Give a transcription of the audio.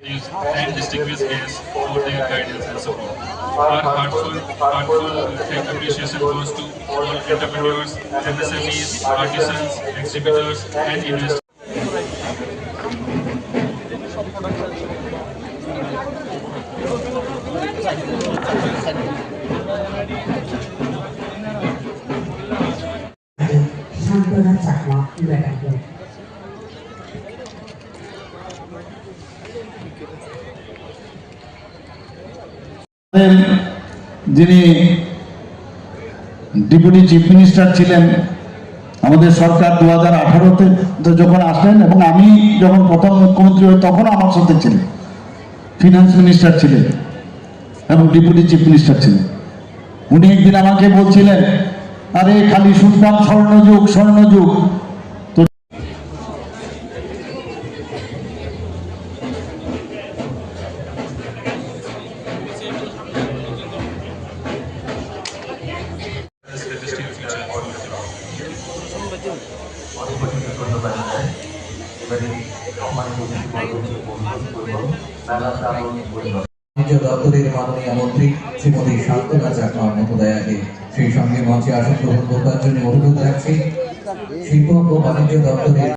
And distinguished guests for their guidance and support. Our heartful appreciation goes to all entrepreneurs, MSMEs, artisans, exhibitors, and investors. যিনি deputy chief minister ছিলেন আমাদের সরকার 2018-তে যখন আসলেন, এবং আমি যখন প্রথম মুখ্যমন্ত্রী হই তখন আমার সাথে ছিলেন, ফিনান্স মিনিস্টার ছিলেন এবং ডেপুটি চিফ মিনিস্টার ছিলেন। উনি একদিন আমাকে বলছিলেন, আরে খালি শুনতাম স্বর্ণযুগ স্বর্ণযুগ, তো বাণিজ্য দপ্তরের মাননীয় মন্ত্রী শ্রীমতী শান্তনা চাকমা মহোদয়াকে সেই সঙ্গে মঞ্চে আসন গ্রহণ করবার জন্য অনুরোধ রাখছি। শিল্প ও বাণিজ্য দপ্তরের